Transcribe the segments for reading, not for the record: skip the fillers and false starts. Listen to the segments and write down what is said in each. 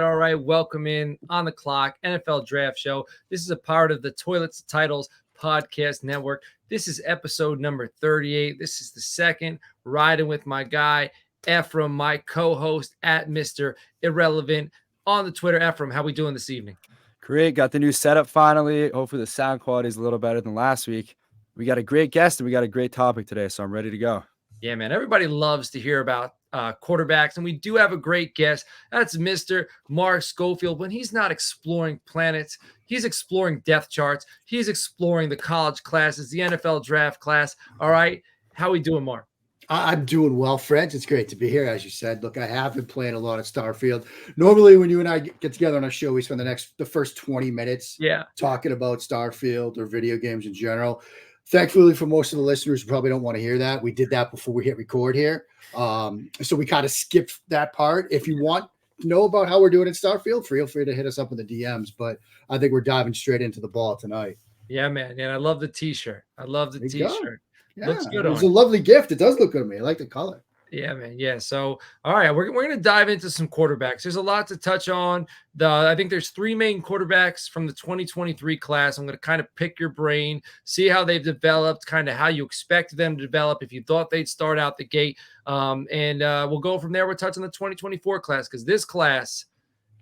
All right, welcome in on the clock, NFL Draft Show. This is a part of the Toilets to Titles podcast network. This is episode number 38. This is the second, riding with my guy, Ephraim, my co-host at Mr. Irrelevant on the Twitter. Ephraim, how we doing this evening? Great. Got the new setup finally. Hopefully the sound quality is a little better than last week. We got a great guest and we got a great topic today, so I'm ready to go. Yeah, man. Everybody loves to hear about quarterbacks, and we do have a great guest. That's Mr. Mark Schofield. When he's not exploring planets, he's exploring depth charts. He's exploring the college classes, the NFL draft class. All right. How we doing, Mark? I'm doing well, friends. It's great to be here, as you said. Look, I have been playing a lot of Starfield. Normally, when you and I get together on a show, we spend the first 20 minutes talking about Starfield or video games in general. Thankfully, for most of the listeners who probably don't want to hear that, we did that before we hit record here. So we kind of skipped that part. If you want to know about how we're doing in Starfield, feel free to hit us up in the DMs. But I think we're diving straight into the ball tonight. Yeah, man. And I love the T-shirt. I love the T-shirt. Yeah, looks good. It was a lovely gift. It does look good on me. I like the color. Yeah, man. Yeah. So, all right, we're going to dive into some quarterbacks. There's a lot to touch on. I think there's three main quarterbacks from the 2023 class. I'm going to kind of pick your brain, see how they've developed, kind of how you expect them to develop, if you thought they'd start out the gate. And we'll go from there. We'll touch on the 2024 class because this class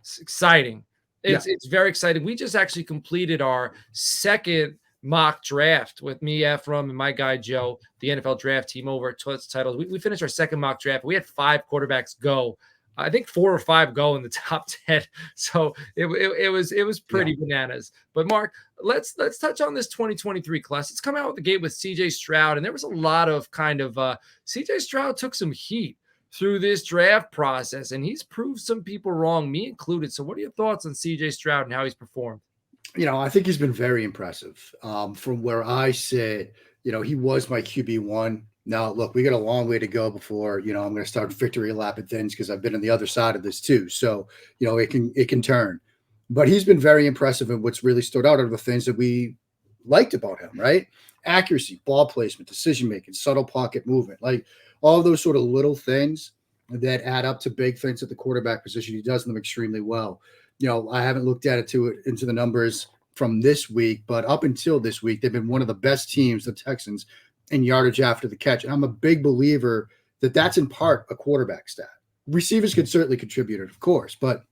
is exciting. It's very exciting. We just actually completed our second mock draft with me, Ephraim, and my guy Joe, the NFL draft team over at Toilets Titles. We finished our second mock draft. We had 5 quarterbacks go. I think 4 or 5 go in the top 10. So it was pretty bananas. But Mark, let's touch on this 2023 class. It's come out with the gate with CJ Stroud, and there was a lot of CJ Stroud took some heat through this draft process, and he's proved some people wrong, me included. So what are your thoughts on CJ Stroud and how he's performed? I think he's been very impressive. From where I sit, he was my QB1. Now, look, we got a long way to go before, I'm going to start victory lapping things because I've been on the other side of this too. So, it can turn. But he's been very impressive, and what's really stood out are the things that we liked about him, right? Accuracy, ball placement, decision-making, subtle pocket movement, like all those sort of little things that add up to big things at the quarterback position. He does them extremely well. I haven't looked at it into the numbers from this week, but up until this week, they've been one of the best teams, the Texans, in yardage after the catch. And I'm a big believer that that's in part a quarterback stat. Receivers can certainly contribute it, of course, but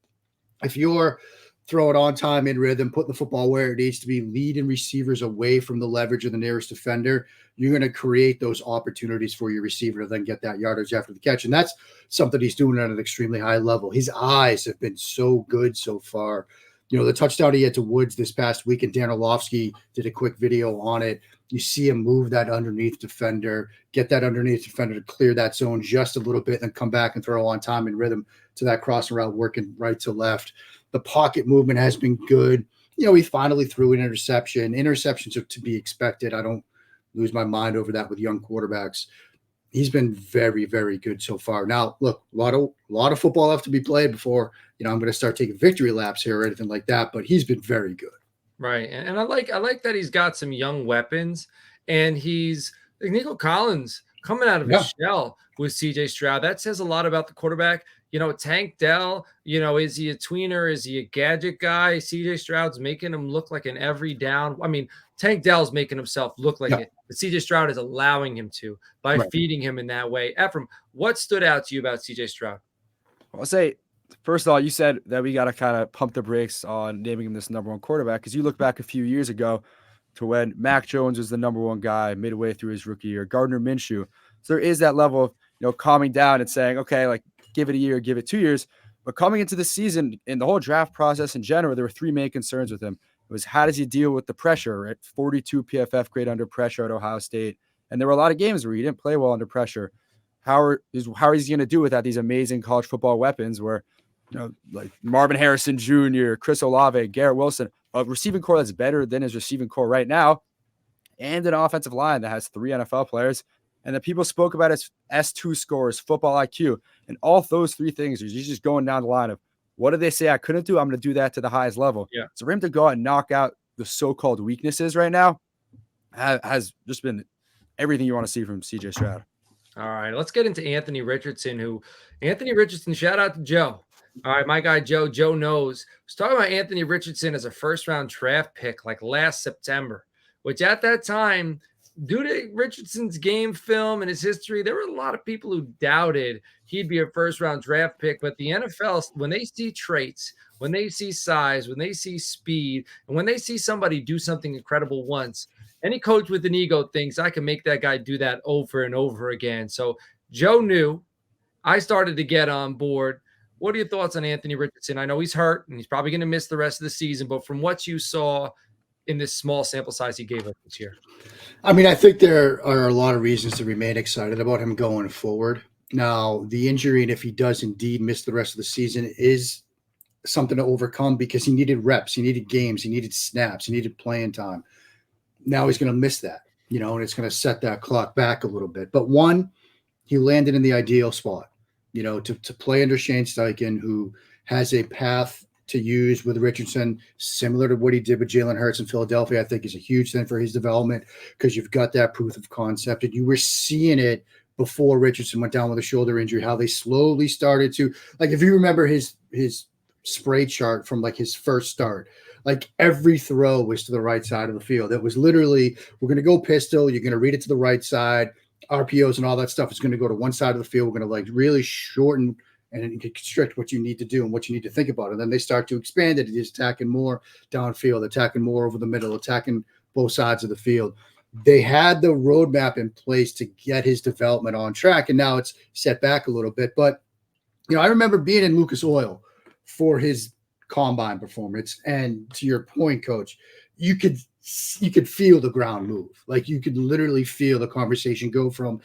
if you're throwing on time in rhythm, putting the football where it needs to be, leading receivers away from the leverage of the nearest defender, you're going to create those opportunities for your receiver to then get that yardage after the catch. And that's something he's doing at an extremely high level. His eyes have been so good so far. The touchdown he had to Woods this past week, and Dan Orlovsky did a quick video on it. You see him move that underneath defender, get that underneath defender to clear that zone just a little bit, and then come back and throw on time and rhythm to that crossing route, working right to left. The pocket movement has been good. He finally threw an interception. Interceptions are to be expected. I don't lose my mind over that with young quarterbacks. He's been very, very good so far. Now, look, a lot of football left to be played before, I'm going to start taking victory laps here or anything like that, but he's been very good. Right. And I like that he's got some young weapons, and he's like Nico Collins coming out of his shell with CJ Stroud. That says a lot about the quarterback. Tank Dell, is he a tweener? Is he a gadget guy? CJ Stroud's making him look like an every down. I mean, Tank Dell's making himself look like it, but CJ Stroud is allowing him to by feeding him in that way. Ephraim, what stood out to you about CJ Stroud? I'll say, first of all, you said that we got to kind of pump the brakes on naming him this number one quarterback, because you look back a few years ago to when Mac Jones was the number one guy midway through his rookie year, Gardner Minshew. So there is that level of, calming down and saying, okay, like give it a year, give it 2 years. But coming into the season, in the whole draft process in general, there were 3 main concerns with him. It was, how does he deal with the pressure, right? 42 PFF grade under pressure at Ohio State. And there were a lot of games where he didn't play well under pressure. How is he going to do without these amazing college football weapons where, like Marvin Harrison Jr., Chris Olave, Garrett Wilson, a receiving core that's better than his receiving core right now, and an offensive line that has 3 NFL players, and that people spoke about as S2 scores, football IQ, and all those 3 things. He's just going down the line of, what did they say I couldn't do? I'm going to do that to the highest level. Yeah. So for him to go out and knock out the so-called weaknesses right now has just been everything you want to see from CJ Stroud. All right, let's get into Anthony Richardson, shout out to Joe. All right, my guy Joe. Joe knows. I was talking about Anthony Richardson as a first-round draft pick like last September, which at that time, due to Richardson's game film and his history, there were a lot of people who doubted he'd be a first-round draft pick. But the NFL, when they see traits, when they see size, when they see speed, and when they see somebody do something incredible once, any coach with an ego thinks I can make that guy do that over and over again. So Joe knew. I started to get on board. What are your thoughts on Anthony Richardson? I know he's hurt and he's probably going to miss the rest of the season, but from what you saw in this small sample size he gave us this year. I mean, I think there are a lot of reasons to remain excited about him going forward. Now, the injury, and if he does indeed miss the rest of the season, is something to overcome because he needed reps, he needed games, he needed snaps, he needed playing time. Now he's going to miss that, and it's going to set that clock back a little bit. But one, he landed in the ideal spot, to play under Shane Steichen, who has a path to use with Richardson, similar to what he did with Jalen Hurts in Philadelphia. I think is a huge thing for his development because you've got that proof of concept. And you were seeing it before Richardson went down with a shoulder injury, how they slowly started to, like, if you remember his spray chart from like his first start, like every throw was to the right side of the field. It was literally, we're going to go pistol. You're going to read it to the right side. RPOs and all that stuff is going to go to one side of the field. We're going to like really shorten and constrict what you need to do and what you need to think about. And then they start to expand it. He's attacking more downfield, attacking more over the middle, attacking both sides of the field. They had the roadmap in place to get his development on track. And now it's set back a little bit. But, I remember being in Lucas Oil for his combine performance. And to your point, Coach, you could feel the ground move. Like you could literally feel the conversation go from,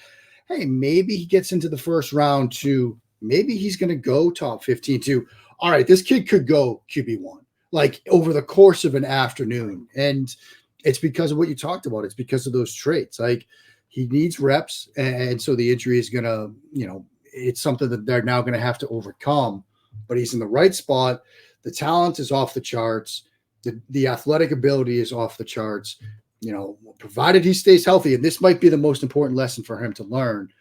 hey, maybe he gets into the first round to maybe he's going to go top 15 to, all right, this kid could go QB1, like over the course of an afternoon. And it's because of what you talked about. It's because of those traits. Like he needs reps. And so the injury is going to, it's something that they're now going to have to overcome, but he's in the right spot. The talent is off the charts. The athletic ability is off the charts, provided he stays healthy. And this might be the most important lesson for him to learn.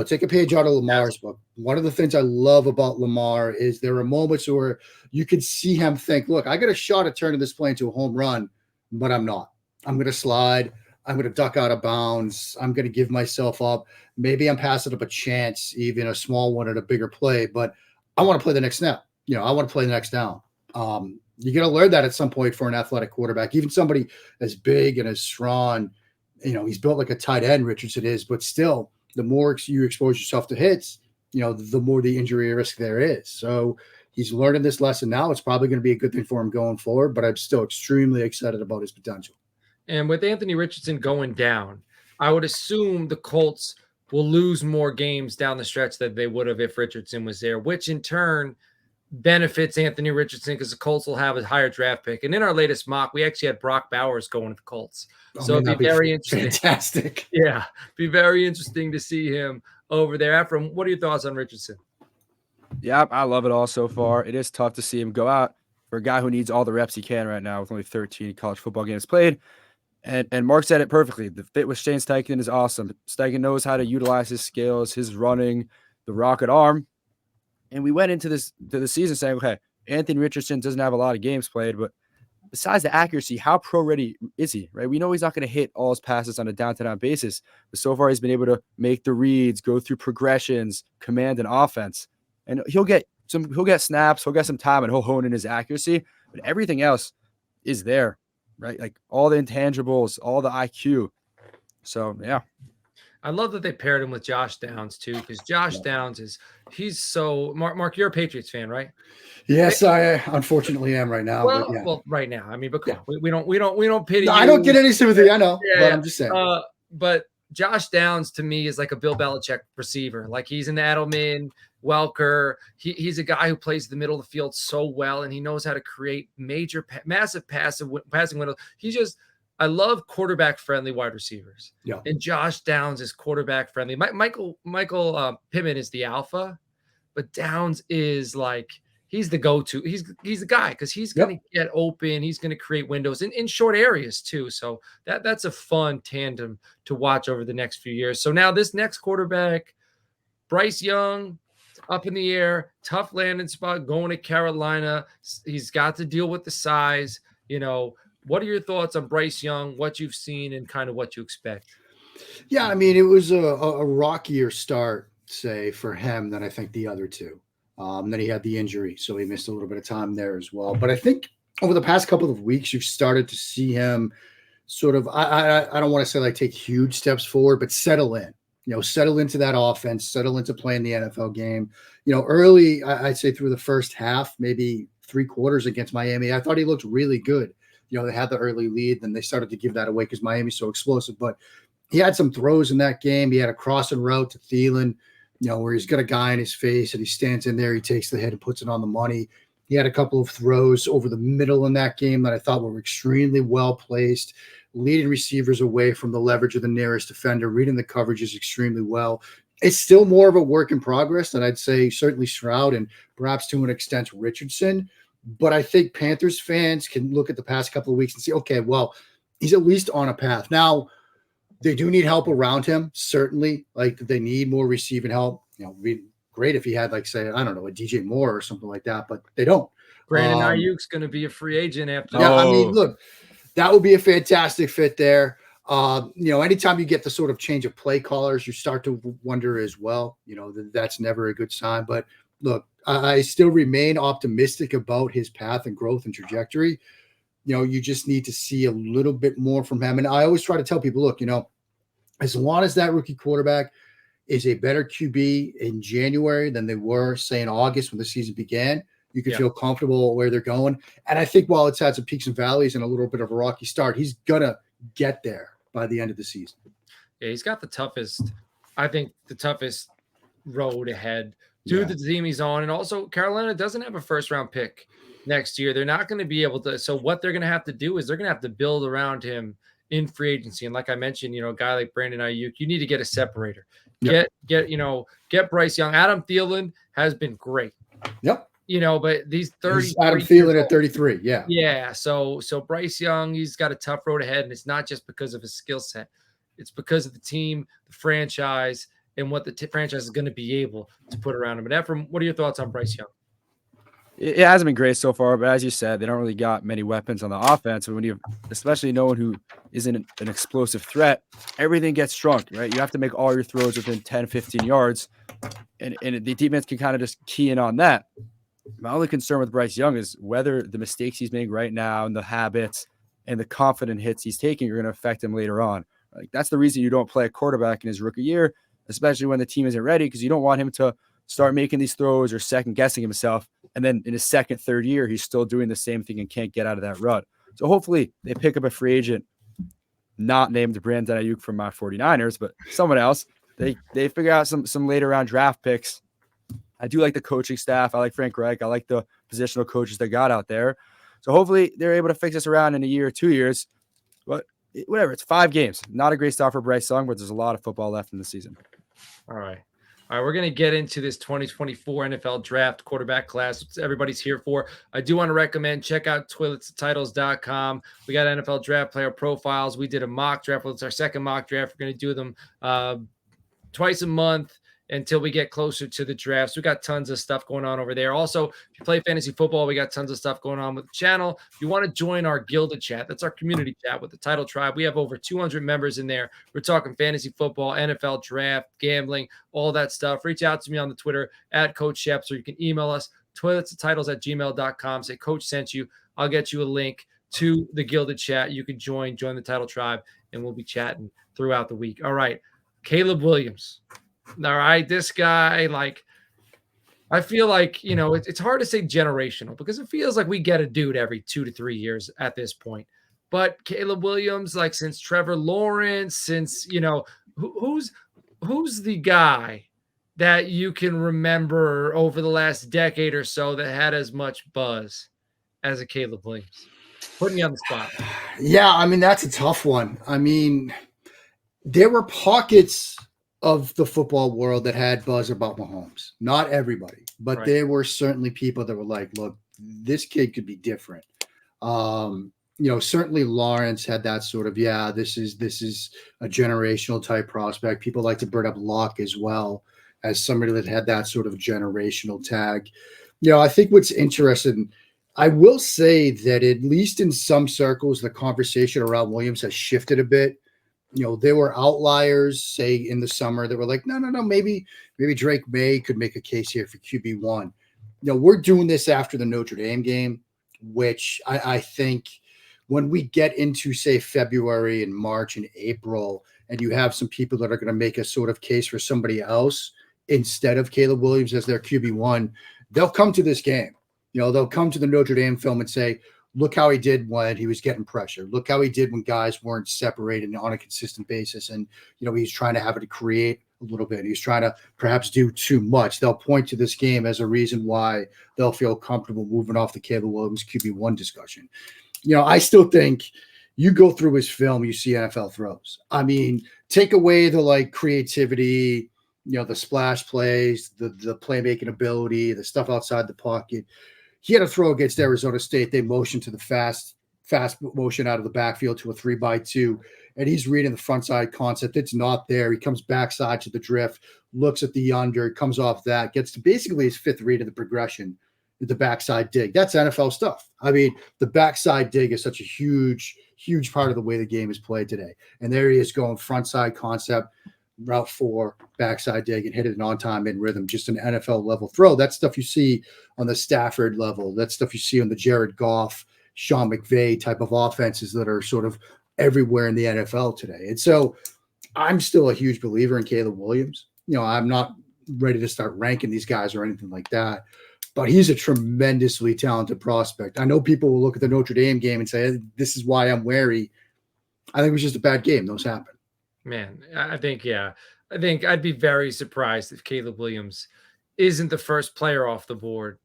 Take a page out of Lamar's book. One of the things I love about Lamar is there are moments where you can see him think, look, I got a shot at turning this play into a home run, but I'm not. I'm going to slide. I'm going to duck out of bounds. I'm going to give myself up. Maybe I'm passing up a chance, even a small one at a bigger play, but I want to play the next snap. I want to play the next down. You're going to learn that at some point for an athletic quarterback, even somebody as big and as strong. He's built like a tight end, Richardson is, but still, the more you expose yourself to hits, the more the injury risk there is. So he's learning this lesson now. It's probably going to be a good thing for him going forward, but I'm still extremely excited about his potential. And with Anthony Richardson going down, I would assume the Colts will lose more games down the stretch than they would have if Richardson was there, which in turn benefits Anthony Richardson because the Colts will have a higher draft pick. And in our latest mock, we actually had Brock Bowers going to the Colts. So it'd be very interesting. Fantastic. Yeah, be very interesting to see him over there. Ephraim, what are your thoughts on Richardson? Yeah, I love it all so far. It is tough to see him go out for a guy who needs all the reps he can right now with only 13 college football games played. And Mark said it perfectly. The fit with Shane Steichen is awesome. Steichen knows how to utilize his skills, his running, the rocket arm. And we went into the season saying, okay, Anthony Richardson doesn't have a lot of games played, but besides the accuracy, how pro ready is he, right? We know he's not going to hit all his passes on a down-to-down basis, but so far he's been able to make the reads, go through progressions, command an offense. And he'll get snaps, he'll get some time, and he'll hone in his accuracy, but everything else is there, right? Like all the intangibles, all the IQ. So, yeah. I love that they paired him with Josh Downs too, because Josh Downs he's so Mark, you're a Patriots fan, right? Yes, I unfortunately am right now. Well, but yeah. well, right now. I mean, but come on, we don't pity. No, you. I don't get any sympathy. I know, Yeah, but I'm just saying. But Josh Downs to me is like a Bill Belichick receiver. Like he's an Edelman, Welker. He's a guy who plays the middle of the field so well, and he knows how to create massive passing windows. I love quarterback-friendly wide receivers. Yeah. And Josh Downs is quarterback-friendly. Michael Pittman is the alpha, but Downs is like he's the go-to. He's the guy because he's going to get open. He's going to create windows in short areas too. So that's a fun tandem to watch over the next few years. So now this next quarterback, Bryce Young, up in the air, tough landing spot going to Carolina. He's got to deal with the size. What are your thoughts on Bryce Young, what you've seen, and kind of what you expect? Yeah, I mean, it was a rockier start, say, for him than I think the other two. Then he had the injury, so he missed a little bit of time there as well. But I think over the past couple of weeks, you've started to see him sort of, I don't want to say like take huge steps forward, but settle in. Settle into that offense, settle into playing the NFL game. Early, I'd say through the first half, maybe 3/4 against Miami, I thought he looked really good. They had the early lead, then they started to give that away because Miami's so explosive. But he had some throws in that game. He had a crossing route to Thielen, where he's got a guy in his face and he stands in there, he takes the hit and puts it on the money. He had a couple of throws over the middle in that game that I thought were extremely well placed, leading receivers away from the leverage of the nearest defender, reading the coverages extremely well. It's still more of a work in progress than I'd say certainly Stroud and perhaps to an extent Richardson. But I think Panthers fans can look at the past couple of weeks and say, okay, well, he's at least on a path. Now, they do need help around him, certainly. Like, they need more receiving help. It'd be great if he had, like, say, I don't know, a DJ Moore or something like that, but they don't. Brandon Ayuk's going to be a free agent after. Yeah, I mean, look, that would be a fantastic fit there. Anytime you get the sort of change of play callers, you start to wonder as well. That's never a good sign. But look, I still remain optimistic about his path and growth and trajectory. You just need to see a little bit more from him. And I always try to tell people, look, as long as that rookie quarterback is a better QB in January than they were, say, in August when the season began, you can feel comfortable where they're going. And I think while it's had some peaks and valleys and a little bit of a rocky start, he's going to get there by the end of the season. Yeah, he's got the toughest road ahead to the team he's on. And also, Carolina doesn't have a first-round pick next year. They're not going to be able to. So what they're going to have to do is they're going to have to build around him in free agency. And like I mentioned, a guy like Brandon Ayuk, you need to get a separator. Get Bryce Young. Adam Thielen has been great. Yep. But these 30 Adam Thielen at 33. Yeah. Yeah. So Bryce Young, he's got a tough road ahead, and it's not just because of his skill set. It's because of the team, the franchise, and what the franchise is going to be able to put around him. But Ephraim, what are your thoughts on Bryce Young? It hasn't been great so far, but as you said, they don't really got many weapons on the offense. And when you, especially no one who isn't an explosive threat, everything gets shrunk, right? You have to make all your throws within 10, 15 yards, and the defense can kind of just key in on that. My only concern with Bryce Young is whether the mistakes he's making right now and the habits and the confident hits he's taking are going to affect him later on. Like, that's the reason you don't play a quarterback in his rookie year, especially when the team isn't ready, because you don't want him to start making these throws or second guessing himself. And then in his second, third year, he's still doing the same thing and can't get out of that rut. So hopefully they pick up a free agent, not named Brandon Ayuk from my 49ers, but someone else. They figure out some later round draft picks. I do like the coaching staff. I like Frank Reich. I like the positional coaches they got out there. So hopefully they're able to fix this around in a year or 2 years. But whatever, it's 5 games. Not a great start for Bryce Young, but there's a lot of football left in the season. All right, we're going to get into this 2024 NFL draft quarterback class. It's everybody's here for. I do want to recommend, check out toiletstitles.com. We got NFL draft player profiles. We did a mock draft. Well, it's our second mock draft. We're going to do them twice a month until we get closer to the drafts. We got tons of stuff going on over there. Also, if you play fantasy football, we got tons of stuff going on with the channel. If you want to join our Gilded chat, that's our community chat with the Title Tribe. We have over 200 members in there. We're talking fantasy football, NFL draft, gambling, all that stuff. Reach out to me on the Twitter at Coach Sheps, or you can email us toiletsandtitles@gmail.com. Say Coach sent you. I'll get you a link to the Gilded chat. You can join the Title Tribe, and we'll be chatting throughout the week. All right, Caleb Williams. All right, this guy, like, I feel like, it's hard to say generational because it feels like we get a dude every 2 to 3 years at this point. But Caleb Williams, like, since Trevor Lawrence, since, who's the guy that you can remember over the last decade or so that had as much buzz as a Caleb Williams? Putting you on the spot. Yeah, I mean, that's a tough one. I mean, there were pockets of the football world that had buzz about Mahomes. Not everybody, but there were certainly people that were like, look, this kid could be different. Certainly Lawrence had that sort of, this is a generational type prospect. People like to bring up Luck as well. as somebody that had that sort of generational tag. I think what's interesting, I will say that at least in some circles, the conversation around Williams has shifted a bit. There were outliers, say in the summer, that were like, no, maybe Drake May could make a case here for QB1. We're doing this after the Notre Dame game, which I think when we get into, say, February and March and April, and you have some people that are going to make a sort of case for somebody else instead of Caleb Williams as their QB1, they'll come to this game. They'll come to the Notre Dame film and say, look how he did when he was getting pressure. Look how he did when guys weren't separated on a consistent basis. And, he's trying to have it to create a little bit. He's trying to perhaps do too much. They'll point to this game as a reason why they'll feel comfortable moving off the Caleb Williams QB1 discussion. I still think you go through his film, you see NFL throws. I mean, take away the creativity, the splash plays, the playmaking ability, the stuff outside the pocket. He had a throw against Arizona State. They motioned to the fast motion out of the backfield to a 3-by-2, and he's reading the front side concept. It's not there. He comes backside to the drift, looks at the under, comes off that, gets to basically his fifth read of the progression, the backside dig. That's NFL stuff. I mean, the backside dig is such a huge part of the way the game is played today. And there he is going front side concept, route 4, backside dig, and hit it on time in rhythm, just an NFL level throw. That's stuff you see on the Stafford level. That's stuff you see on the Jared Goff, Sean McVay type of offenses that are sort of everywhere in the NFL today. And so I'm still a huge believer in Caleb Williams. I'm not ready to start ranking these guys or anything like that, but he's a tremendously talented prospect. I know people will look at the Notre Dame game and say, this is why I'm wary. I think it was just a bad game. Those happen. Man, I think I'd be very surprised if Caleb Williams isn't the first player off the board.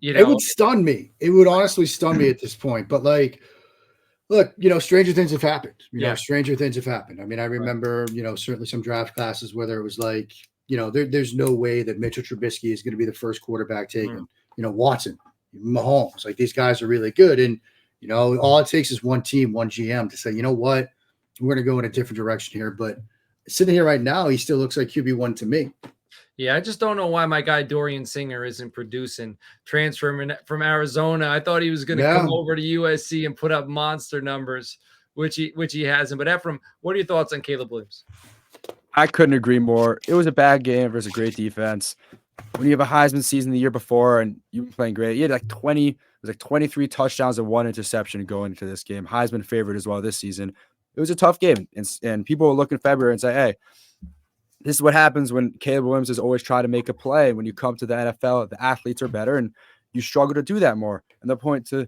It would stun me. It would honestly stun me at this point. But look, stranger things have happened. Stranger things have happened. I mean, I remember, certainly some draft classes where there was there's no way that Mitchell Trubisky is going to be the first quarterback taken. Watson, Mahomes, these guys are really good. And, all it takes is one team, one GM to say, you know what, we're going to go in a different direction here. But sitting here right now, he still looks like QB1 to me. Yeah, I just don't know why my guy Dorian Singer isn't producing, transferring from Arizona. I thought he was going to come over to USC and put up monster numbers, which he hasn't. But Ephraim, what are your thoughts on Caleb Williams? I couldn't agree more. It was a bad game versus a great defense. When you have a Heisman season the year before and you've been playing great, you had 23 touchdowns and 1 interception going into this game. Heisman favorite as well this season. It was a tough game, and people will look in February and say, hey, this is what happens when Caleb Williams is always trying to make a play. When you come to the NFL, the athletes are better, and you struggle to do that more. And they'll point to,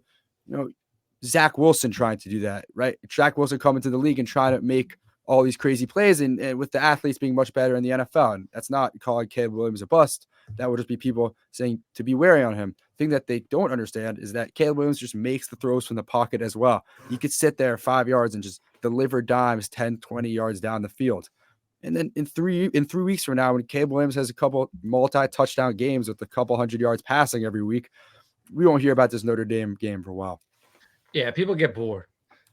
Zach Wilson trying to do that, right? Zach Wilson coming to the league and trying to make all these crazy plays, and with the athletes being much better in the NFL. And that's not calling Caleb Williams a bust. That would just be people saying to be wary on him. The thing that they don't understand is that Caleb Williams just makes the throws from the pocket as well. He could sit there 5 yards and just deliver dimes 10, 20 yards down the field. And then in 3 weeks from now, when Caleb Williams has a couple multi-touchdown games with a couple hundred yards passing every week, we won't hear about this Notre Dame game for a while. Yeah, people get bored.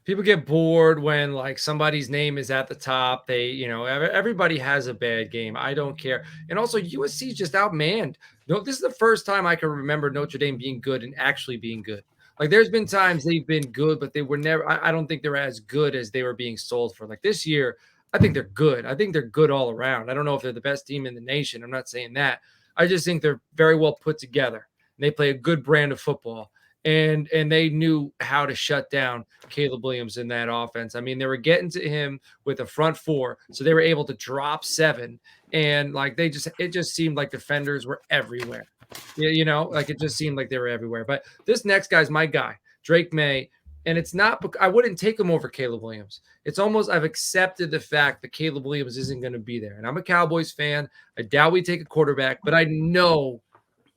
People get bored when somebody's name is at the top. They, everybody has a bad game. I don't care. And also USC just outmanned. This is the first time I can remember Notre Dame being good and actually being good. There's been times they've been good, but they were never, I don't think they're as good as they were being sold for. This year, I think they're good. I think they're good all around. I don't know if they're the best team in the nation. I'm not saying that. I just think they're very well put together. They play a good brand of football. And they knew how to shut down Caleb Williams in that offense. I mean, they were getting to him with a front 4, so they were able to drop 7. And it just seemed like defenders were everywhere. It just seemed like they were everywhere. But this next guy's my guy, Drake May. And it's not, I wouldn't take him over Caleb Williams. It's almost, I've accepted the fact that Caleb Williams isn't going to be there. And I'm a Cowboys fan. I doubt we take a quarterback, but I know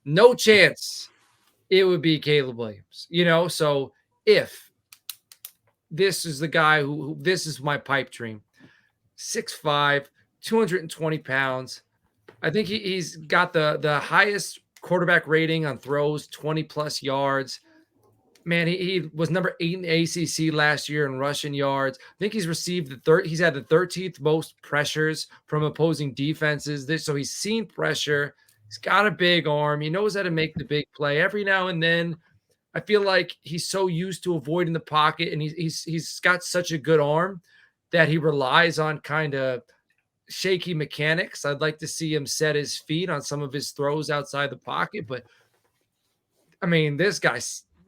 no chance it would be Caleb Williams, So if this is the guy who this is my pipe dream, 6'5", 220 pounds. I think he's got the highest quarterback rating on throws, 20 plus yards. Man, he was number 8 in the ACC last year in rushing yards. I think he's received he's had the 13th most pressures from opposing defenses. So he's seen pressure. He's got a big arm. He knows how to make the big play. Every now and then, I feel like he's so used to avoiding the pocket, and he's got such a good arm that he relies on kind of shaky mechanics. I'd like to see him set his feet on some of his throws outside the pocket, but I mean, this guy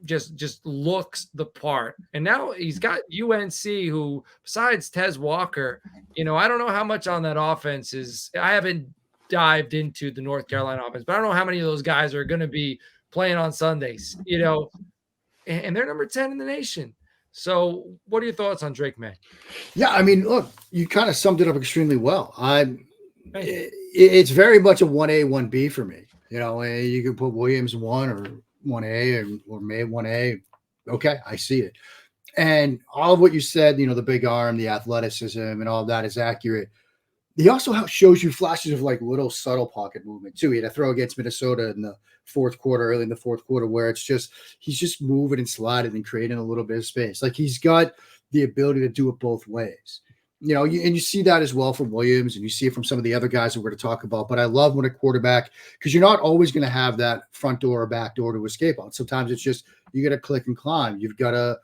just looks the part. And now he's got UNC, who besides Tez Walker, I don't know how much on that offense is. I haven't dived into the North Carolina offense, but I don't know how many of those guys are going to be playing on Sundays, and they're number 10 in the nation. So what are your thoughts on Drake May? Yeah, I mean, look, you kind of summed it up extremely well. It's very much a 1A, 1B for me. You can put Williams 1 or 1A or May 1A. Okay, I see it. And all of what you said, the big arm, the athleticism, and all of that is accurate. He also shows you flashes of like little subtle pocket movement too. He had a throw against Minnesota in the early in the fourth quarter, where he's just moving and sliding and creating a little bit of space. Like he's got the ability to do it both ways. And you see that as well from Williams, and you see it from some of the other guys that we're going to talk about. But I love when a quarterback, because you're not always going to have that front door or back door to escape on. Sometimes it's just you got to click and climb. You've got to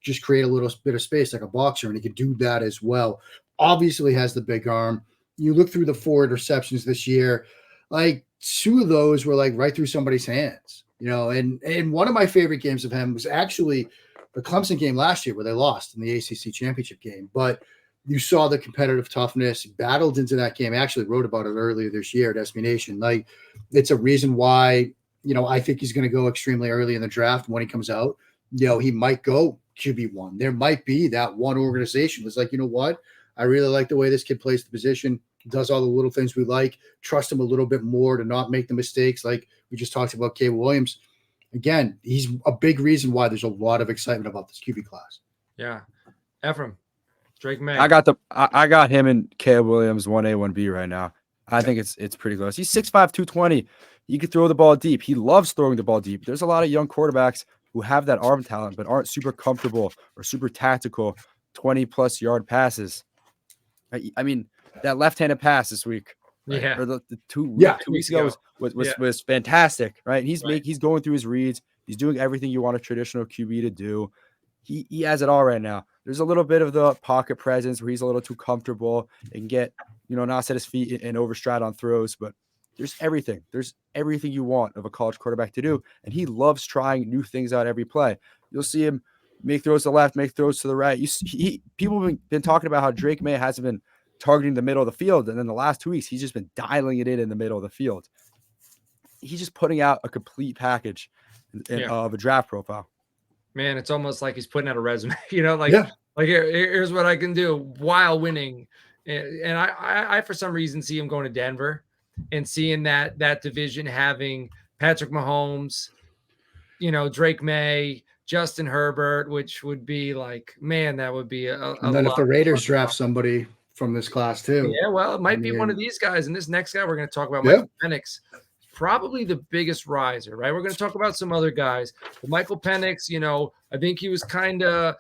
just create a little bit of space like a boxer, and he can do that as well. Obviously has the big arm. You look through the 4 interceptions this year, like 2 of those were like right through somebody's hands, and one of my favorite games of him was actually the Clemson game last year where they lost in the ACC championship game. But you saw the competitive toughness, battled into that game. I actually wrote about it earlier this year at SB Nation. Like it's a reason why, I think he's going to go extremely early in the draft when he comes out. He might go QB1. There might be that one organization that's like, you know what? I really like the way this kid plays the position, does all the little things we like, trust him a little bit more to not make the mistakes like we just talked about Caleb Williams. Again, he's a big reason why there's a lot of excitement about this QB class. Yeah. Ephraim, Drake May. I got him and Caleb Williams 1A, 1B right now. I think it's pretty close. He's 6'5", 220. He can throw the ball deep. He loves throwing the ball deep. There's a lot of young quarterbacks who have that arm talent but aren't super comfortable or super tactical 20-plus yard passes. I mean, that left-handed pass this week, right? Yeah, or the 2 weeks ago was fantastic, right? He's going through his reads. He's doing everything you want a traditional QB to do. He has it all right now. There's a little bit of the pocket presence where he's a little too comfortable and get, not set his feet and overstride on throws, but there's everything. There's everything you want of a college quarterback to do, and he loves trying new things out every play. You'll see him make throws to the left, make throws to the right. People have been talking about how Drake May hasn't been targeting the middle of the field, and then the last 2 weeks, he's just been dialing it in the middle of the field. He's just putting out a complete package of a draft profile. Man, it's almost like he's putting out a resume, like here's what I can do while winning. And I for some reason see him going to Denver and seeing that division having Patrick Mahomes, Drake May, Justin Herbert, which would be like, man, that would be and then if the Raiders draft somebody from this class too. Yeah, well, it might be one of these guys. And this next guy we're going to talk about, Michael Penix, probably the biggest riser, right? We're going to talk about some other guys. But Michael Penix, I think he was kind of,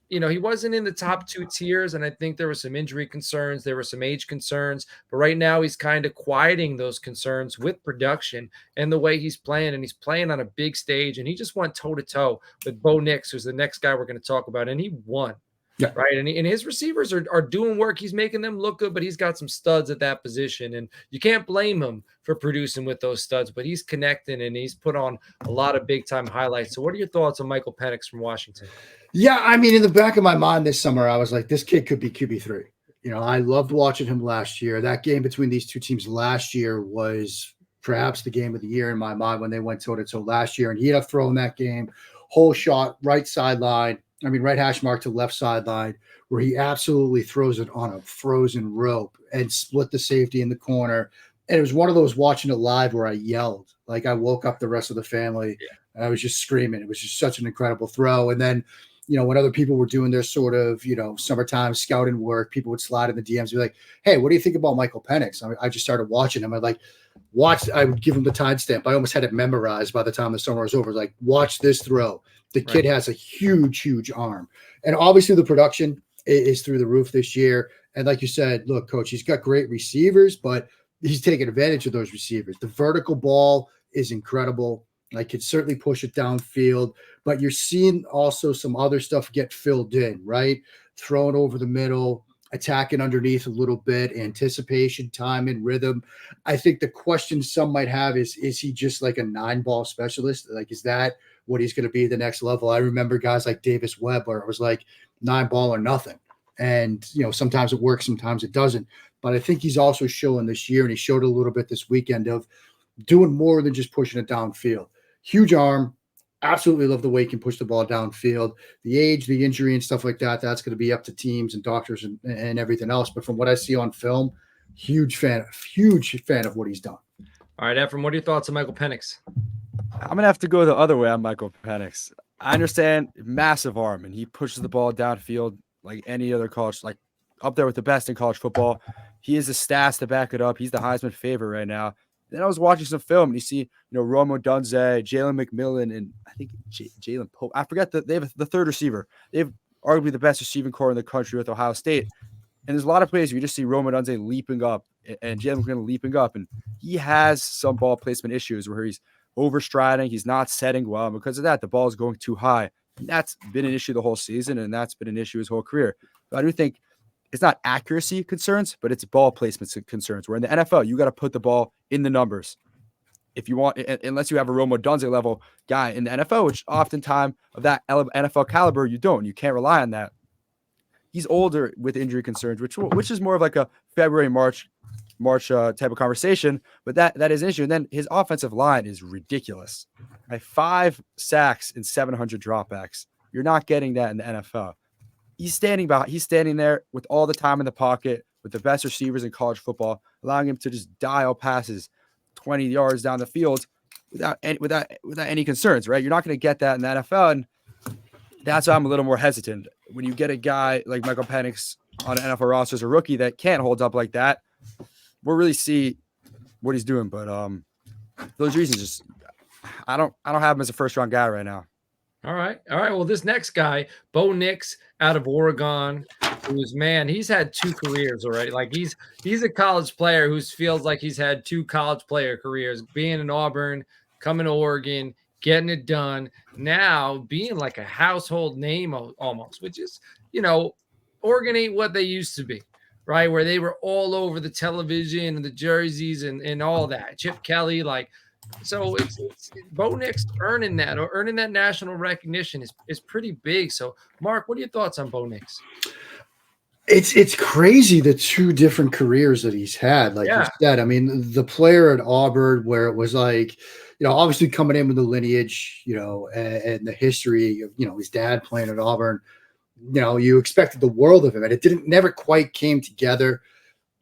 he wasn't in the top 2 tiers, and I think there were some injury concerns. There were some age concerns. But right now he's kind of quieting those concerns with production and the way he's playing. And he's playing on a big stage. And he just went toe-to-toe with Bo Nix, who's the next guy we're going to talk about. And he won. Yeah. Right. And his receivers are doing work. He's making them look good, but he's got some studs at that position. And you can't blame him for producing with those studs, but he's connecting and he's put on a lot of big time highlights. So what are your thoughts on Michael Penix from Washington? Yeah, I mean, in the back of my mind this summer, I was like, this kid could be QB3. I loved watching him last year. That game between these two teams last year was perhaps the game of the year in my mind when they went toe-to-toe last year. And he had a throw in that game, whole shot, right sideline. Right hash mark to left sideline, where he absolutely throws it on a frozen rope and split the safety in the corner. And it was one of those watching it live where I yelled. Like I woke up the rest of the family. Yeah. And I was just screaming. It was just such an incredible throw. And then when other people were doing their sort of, summertime scouting work, people would slide in the DMs and be like, hey, what do you think about Michael Penix? I just started watching him. I would give him the timestamp. I almost had it memorized by the time the summer was over. Like, watch this throw. The kid has a huge, huge arm. And obviously the production is through the roof this year. And like you said, look, coach, he's got great receivers, but he's taking advantage of those receivers. The vertical ball is incredible. I could certainly push it downfield, but you're seeing also some other stuff get filled in, right? Throwing over the middle, attacking underneath a little bit, anticipation, time, and rhythm. I think the question some might have is he just like a 9-ball specialist? Like, is that what he's going to be at the next level? I remember guys like Davis Webb where it was like 9-ball or nothing. And, sometimes it works, sometimes it doesn't. But I think he's also showing this year, and he showed a little bit this weekend, of doing more than just pushing it downfield. Huge arm. Absolutely love the way he can push the ball downfield. The age, the injury, and stuff like that, that's going to be up to teams and doctors and everything else. But from what I see on film, huge fan of what he's done. All right, Ephraim, what are your thoughts on Michael Penix? I'm going to have to go the other way on Michael Penix. I understand massive arm, and he pushes the ball downfield like any other college, like up there with the best in college football. He has the stats to back it up. He's the Heisman favorite right now. Then I was watching some film, and you see, Rome Odunze, Jalen McMillan, and I think Jalen Pope. I forget that they have the third receiver. They have arguably the best receiving core in the country with Ohio State. And there's a lot of plays where you just see Rome Odunze leaping up and Jalen McMillan leaping up, and he has some ball placement issues where he's overstriding, he's not setting well, and because of that, the ball is going too high. And that's been an issue the whole season, and that's been an issue his whole career. But I do think it's not accuracy concerns, but it's ball placement concerns. Where in the NFL, you got to put the ball in the numbers. If you want, unless you have a Rome Odunze level guy in the NFL, which oftentimes of that NFL caliber, you don't. You can't rely on that. He's older with injury concerns, which is more of like a February, March type of conversation, but that is an issue. And then his offensive line is ridiculous. Right? 5 sacks and 700 dropbacks. You're not getting that in the NFL. He's standing there with all the time in the pocket, with the best receivers in college football, allowing him to just dial passes 20 yards down the field without any concerns, right? You're not going to get that in the NFL, and that's why I'm a little more hesitant. When you get a guy like Michael Penix on an NFL roster as a rookie that can't hold up like that, we'll really see what he's doing. But those reasons, just I don't have him as a first-round guy right now. All right. Well, this next guy, Bo Nix out of Oregon, he's had 2 careers already. Like he's a college player who feels like he's had 2 college player careers, being in Auburn, coming to Oregon, getting it done. Now being like a household name almost, which is, Oregon ain't what they used to be, right? Where they were all over the television and the jerseys and all that. Chip Kelly, so it's Bo Nix earning that national recognition is pretty big. So, Mark, what are your thoughts on Bo Nix? It's crazy the 2 different careers that he's had. Like you said, I mean, the player at Auburn, where it was like, obviously coming in with the lineage, and the history of, his dad playing at Auburn, you expected the world of him, and it never quite came together.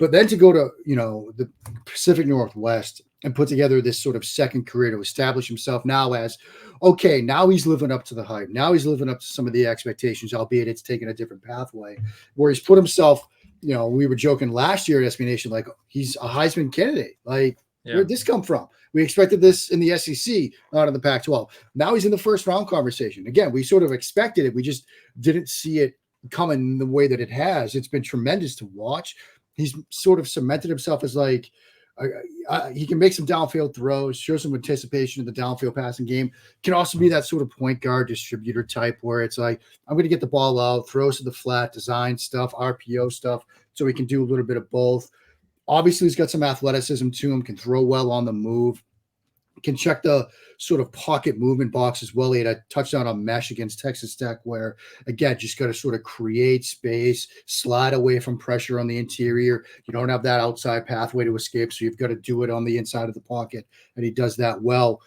But then to go to, the Pacific Northwest and put together this sort of second career to establish himself now as, okay, now he's living up to the hype. Now he's living up to some of the expectations, albeit it's taken a different pathway, where he's put himself, we were joking last year at SB Nation, like he's a Heisman candidate. Like, where'd this come from? We expected this in the SEC, not in the Pac-12. Now he's in the first round conversation. Again, we sort of expected it. We just didn't see it coming the way that it has. It's been tremendous to watch. He's sort of cemented himself as like, he can make some downfield throws, show some anticipation in the downfield passing game. Can also be that sort of point guard distributor type where it's like, I'm going to get the ball out, throws to the flat, design stuff, RPO stuff, so he can do a little bit of both. Obviously, he's got some athleticism to him, can throw well on the move, can check the sort of pocket movement box as well. He had a touchdown on mesh against Texas Tech where, again, just got to sort of create space, slide away from pressure on the interior. You don't have that outside pathway to escape, so you've got to do it on the inside of the pocket, and he does that well.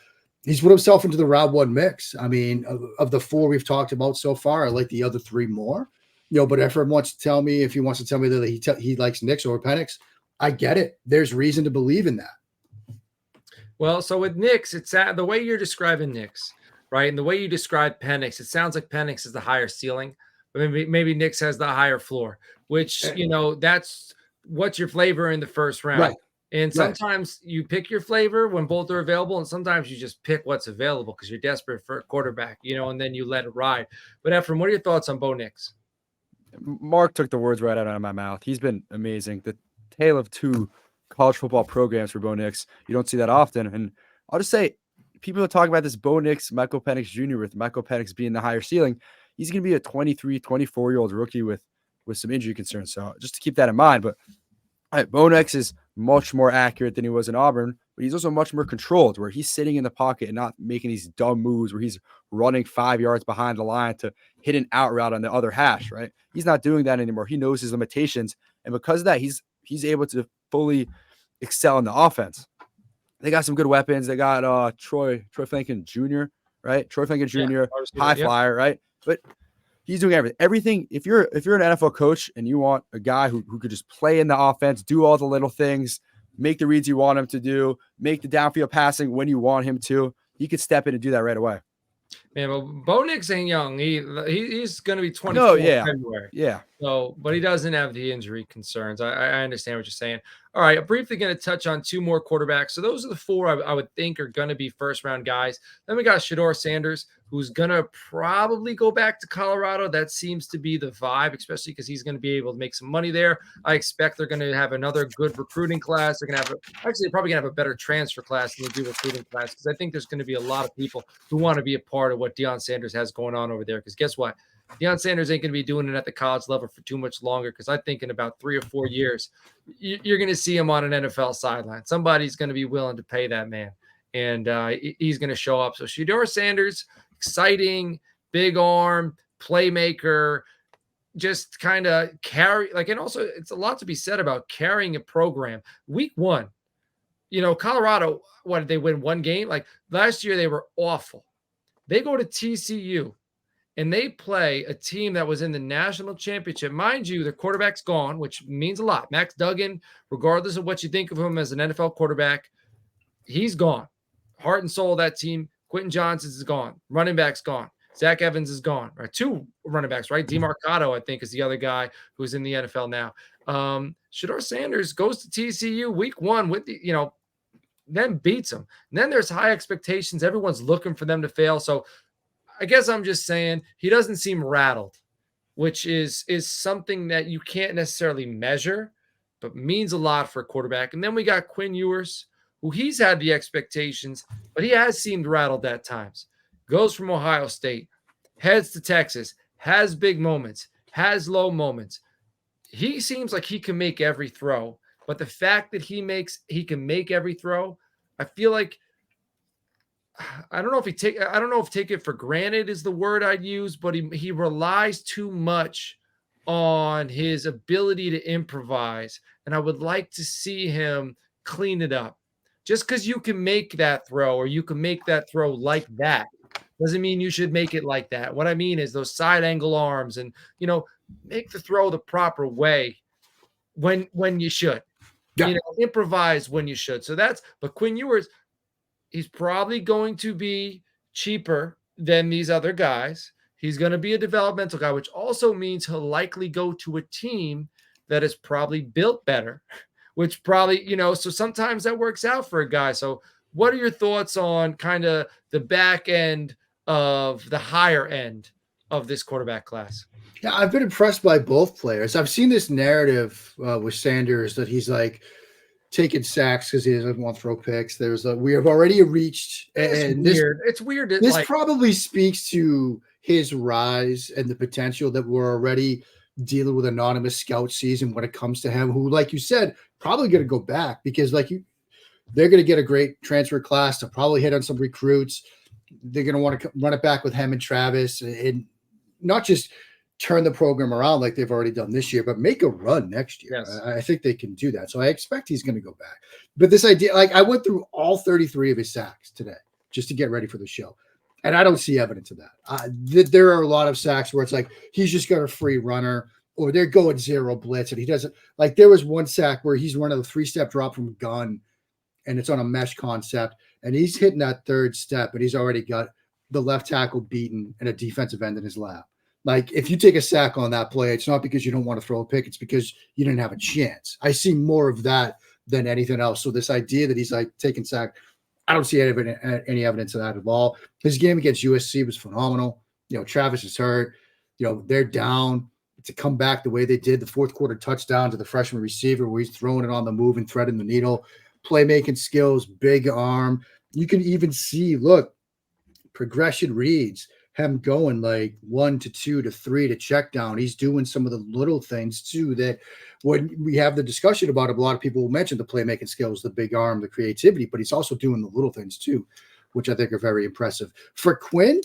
He's put himself into the round 1 mix. I mean, of the 4 we've talked about so far, I like the other 3 more. But if he wants to tell me that he likes Nix over Penix, I get it. There's reason to believe in that. Well, so with Nix, it's the way you're describing Nix. right? And the way you describe Penix, it sounds like Penix is the higher ceiling, but maybe Nix has the higher floor, which, that's what's your flavor in the first round. Right. And Right. sometimes you pick your flavor when both are available, and sometimes you just pick what's available because you're desperate for a quarterback, and then you let it ride. But Efren, what are your thoughts on Bo Nix? Mark took the words right out of my mouth. He's been amazing. The tale of two college football programs for Bo Nix. You don't see that often. And I'll just say, people are talking about this Bo Nix, Michael Penix Jr., with Michael Penix being the higher ceiling. He's going to be a 23, 24-year-old rookie with some injury concerns. So just to keep that in mind. But Bo Nix is much more accurate than he was in Auburn, but he's also much more controlled, where he's sitting in the pocket and not making these dumb moves where he's running 5 yards behind the line to hit an out route on the other hash, right? He's not doing that anymore. He knows his limitations. And because of that, he's able to fully excel in the offense. They got some good weapons. They got Troy Flankin Jr., right? Troy Flankin Jr., high flyer, right? But he's doing everything. If you're an NFL coach and you want a guy who could just play in the offense, do all the little things, make the reads you want him to do, make the downfield passing when you want him to, he could step in and do that right away. Man, but Bo Nix ain't young. He's going to be 24 February. Yeah. So, but he doesn't have the injury concerns. I understand what you're saying. All right, I'm briefly going to touch on two more quarterbacks. So those are the four I would think are going to be first-round guys. Then we got Shedeur Sanders, who's going to probably go back to Colorado. That seems to be the vibe, especially because he's going to be able to make some money there. I expect they're going to have another good recruiting class. They're going to have they're probably going to have a better transfer class than they do recruiting class, because I think there's going to be a lot of people who want to be a part of what Deion Sanders has going on over there. Because guess what? Deion Sanders ain't going to be doing it at the college level for too much longer, because I think in about 3 or 4 years, you're going to see him on an NFL sideline. Somebody's going to be willing to pay that man, and he's going to show up. So Shedeur Sanders, exciting, big arm, playmaker, just kind of carry, and also it's a lot to be said about carrying a program. Week 1, Colorado, what did they win, 1 game? Last year, they were awful. They go to TCU, and they play a team that was in the national championship. Mind you, their quarterback's gone, which means a lot. Max Duggan, regardless of what you think of him as an NFL quarterback, he's gone. Heart and soul of that team. Quentin Johnson is gone. Running back's gone. Zach Evans is gone. Right, 2 running backs, right? DeMarcado, I think, is the other guy who's in the NFL now. Shedeur Sanders goes to TCU week 1 with then beats them. And then there's high expectations. Everyone's looking for them to fail. So I guess I'm just saying he doesn't seem rattled, which is something that you can't necessarily measure, but means a lot for a quarterback. And then we got Quinn Ewers, who he's had the expectations, but he has seemed rattled at times. Goes from Ohio State, heads to Texas, has big moments, has low moments. He seems like he can make every throw, but the fact that he can make every throw, I feel like, I don't know if take it for granted is the word I'd use, but he relies too much on his ability to improvise. And I would like to see him clean it up. Just because you can make that throw, or you can make that throw like that, doesn't mean you should make it like that. What I mean is those side angle arms, and, make the throw the proper way when you should. Yeah. Improvise when you should. But Quinn Ewers, he's probably going to be cheaper than these other guys. He's going to be a developmental guy, which also means he'll likely go to a team that is probably built better, which probably, so sometimes that works out for a guy. So what are your thoughts on kind of the back end of the higher end of this quarterback class? Yeah, I've been impressed by both players. I've seen this narrative with Sanders that he's taking sacks because he doesn't want to throw picks. We have already reached, and it's weird. This probably speaks to his rise and the potential that we're already dealing with anonymous scout season when it comes to him, who, like you said, probably going to go back because they're going to get a great transfer class to probably hit on some recruits. They're going to want to run it back with him and Travis, and not just turn the program around like they've already done this year, but make a run next year. Yes. I think they can do that. So I expect he's going to go back. But this idea, I went through all 33 of his sacks today just to get ready for the show, and I don't see evidence of that. There are a lot of sacks where it's he's just got a free runner, or they're going 0 blitz, and he doesn't. There was one sack where he's running a 3-step drop from gun, and it's on a mesh concept, and he's hitting that 3rd step, and he's already got the left tackle beaten and a defensive end in his lap. Like, if you take a sack on that play, it's not because you don't want to throw a pick. It's because you didn't have a chance. I see more of that than anything else. So this idea that he's like taking sack, I don't see any evidence of that at all. His game against USC was phenomenal. Travis is hurt. They're down. To come back the way they did, the fourth quarter touchdown to the freshman receiver where he's throwing it on the move and threading the needle, playmaking skills, big arm. You can even see, look, progression reads, him going like 1 to 2 to 3 to check down. He's doing some of the little things too that when we have the discussion about it, a lot of people will mention the playmaking skills, the big arm, the creativity, but he's also doing the little things too, which I think are very impressive. For Quinn,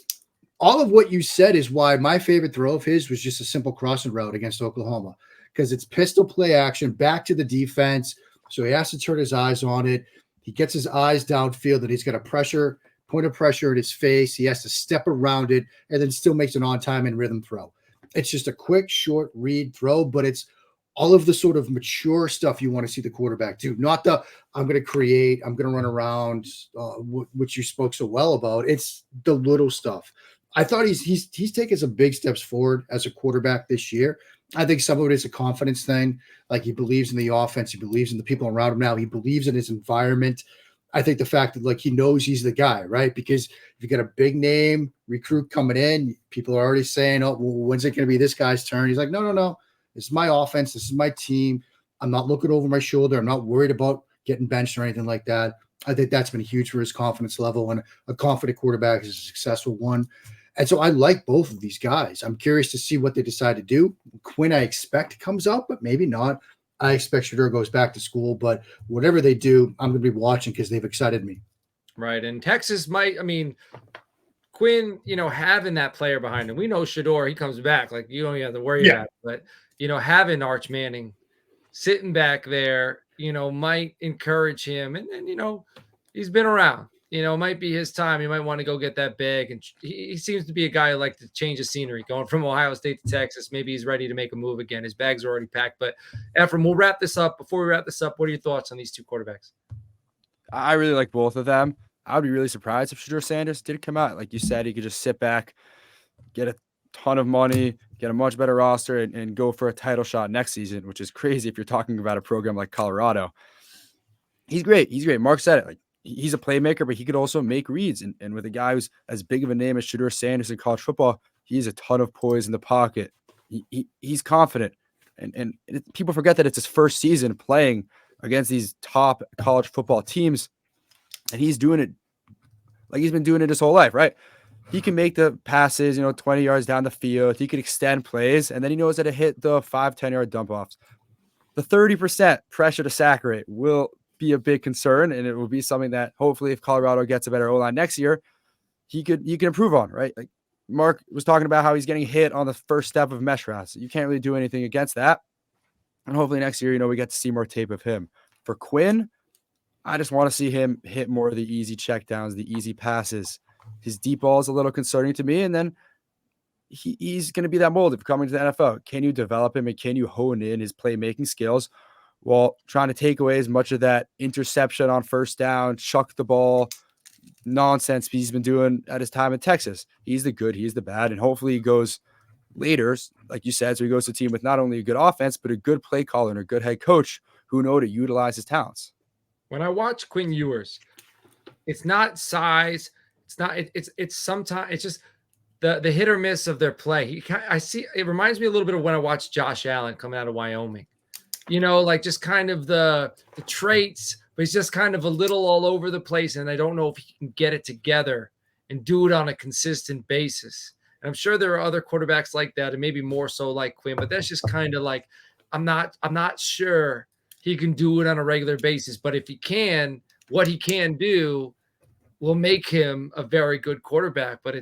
all of what you said is why my favorite throw of his was just a simple crossing route against Oklahoma, because it's pistol play action back to the defense. So he has to turn his eyes on it. He gets his eyes downfield, and he's got a point of pressure at his face. He has to step around it and then still makes an on-time and rhythm throw. It's just a quick, short read throw, but it's all of the sort of mature stuff you want to see the quarterback do. Not the I'm going to create, I'm going to run around, which you spoke so well about. It's the little stuff. I thought he's taken some big steps forward as a quarterback this year. I think some of it is a confidence thing. Like, he believes in the offense. He believes in the people around him now. He believes in his environment. I think the fact that, like, he knows he's the guy, right? Because if you got a big name recruit coming in, people are already saying, oh, well, when's it going to be this guy's turn? He's like, no. This is my offense. This is my team. I'm not looking over my shoulder. I'm not worried about getting benched or anything like that. I think that's been huge for his confidence level, and a confident quarterback is a successful one. And so I like both of these guys. I'm curious to see what they decide to do. Quinn, I expect, comes out, but maybe not. I expect Shedeur goes back to school, but whatever they do, I'm going to be watching because they've excited me. Right. And Texas might, Quinn, having that player behind him. We know Shedeur, he comes back. Like, you don't even have to worry about it. But, having Arch Manning sitting back there, might encourage him. And then, he's been around. It might be his time. He might want to go get that bag. And he seems to be a guy who likes to change the scenery, going from Ohio State to Texas. Maybe he's ready to make a move again. His bags are already packed. But Ephraim, we'll wrap this up. Before we wrap this up, what are your thoughts on these two quarterbacks? I really like both of them. I would be really surprised if Shedeur Sanders did come out. Like you said, he could just sit back, get a ton of money, get a much better roster, and go for a title shot next season, which is crazy if you're talking about a program like Colorado. He's great. Mark said it. Like, he's a playmaker, but he could also make reads. And with a guy who's as big of a name as Shedeur Sanders in college football, he has a ton of poise in the pocket. He's confident. And people forget that it's his first season playing against these top college football teams. And he's doing it like he's been doing it his whole life, right? He can make the passes, 20 yards down the field. He can extend plays, and then he knows how to hit the 5-10-yard dump offs. The 30% pressure to sack rate will be a big concern, and it will be something that hopefully, if Colorado gets a better O-line next year, he can improve on, right? Like Mark was talking about how he's getting hit on the first step of mesh routes. You can't really do anything against that. And hopefully next year, we get to see more tape of him. For Quinn, I just want to see him hit more of the easy checkdowns, the easy passes. His deep ball is a little concerning to me, and then he's going to be that mold if coming to the NFL. Can you develop him, and can you hone in his playmaking skills while trying to take away as much of that interception on first down, chuck the ball nonsense he's been doing at his time in Texas? He's the good, he's the bad, and hopefully he goes later, like you said, so he goes to a team with not only a good offense, but a good play caller and a good head coach who know to utilize his talents. When I watch Quinn Ewers, it's not size. It's sometimes it's just the hit or miss of their play. I see it reminds me a little bit of when I watched Josh Allen coming out of Wyoming. Like just kind of the traits, but he's just kind of a little all over the place. And I don't know if he can get it together and do it on a consistent basis. And I'm sure there are other quarterbacks like that, and maybe more so like Quinn, but that's just kind of like, I'm not sure he can do it on a regular basis, but if he can, what he can do will make him a very good quarterback. But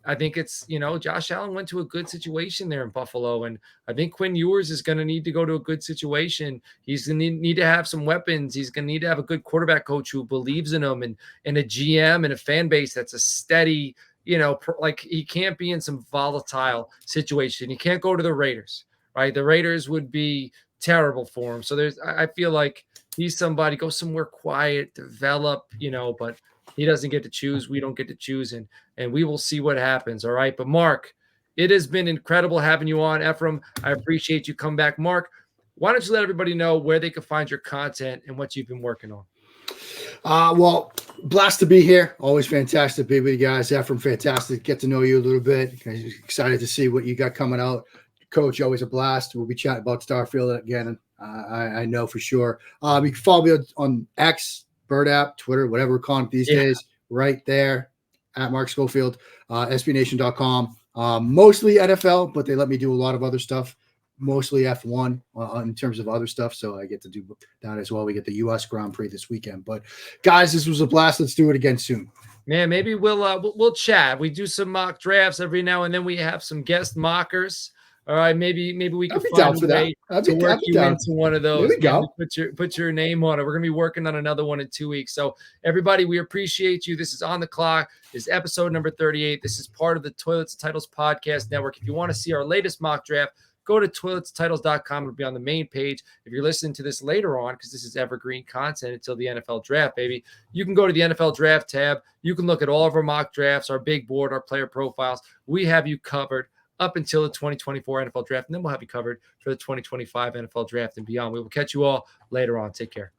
I think it's, Josh Allen went to a good situation there in Buffalo. And I think Quinn Ewers is going to need to go to a good situation. He's going to need to have some weapons. He's going to need to have a good quarterback coach who believes in him, and a GM and a fan base that's a steady, like he can't be in some volatile situation. He can't go to the Raiders, right? The Raiders would be terrible for him. So I feel like he's somebody, go somewhere quiet, develop, but He doesn't get to choose. We don't get to choose, and we will see what happens. All right. But Mark, it has been incredible having you on. Ephraim, I appreciate you coming back. Mark, why don't you let everybody know where they can find your content and what you've been working on? Well, blessed to be here. Always fantastic to be with you guys. Ephraim, fantastic. Get to know you a little bit. Excited to see what you got coming out. Coach, always a blast. We'll be chatting about Starfield again. I know for sure. You can follow me on X, Bird app, Twitter, whatever we're calling it these days, right there at Mark Schofield, SBNation.com. Mostly NFL, but they let me do a lot of other stuff. Mostly F1 in terms of other stuff. So I get to do that as well. We get the US Grand Prix this weekend. But guys, this was a blast. Let's do it again soon. Man, maybe we'll chat. We do some mock drafts every now and then. We have some guest mockers. All right, maybe we can find a way to work you into one of those. There we go. Put your name on it. We're gonna be working on another one in 2 weeks. So everybody, we appreciate you. This is On the Clock. This is episode number 38. This is part of the Toilets Titles Podcast Network. If you want to see our latest mock draft, go to toiletstitles.com. It'll be on the main page. If you're listening to this later on, because this is evergreen content until the NFL draft, baby, you can go to the NFL draft tab. You can look at all of our mock drafts, our big board, our player profiles. We have you covered up until the 2024 NFL draft, and then we'll have you covered for the 2025 NFL draft and beyond. We will catch you all later on. Take care.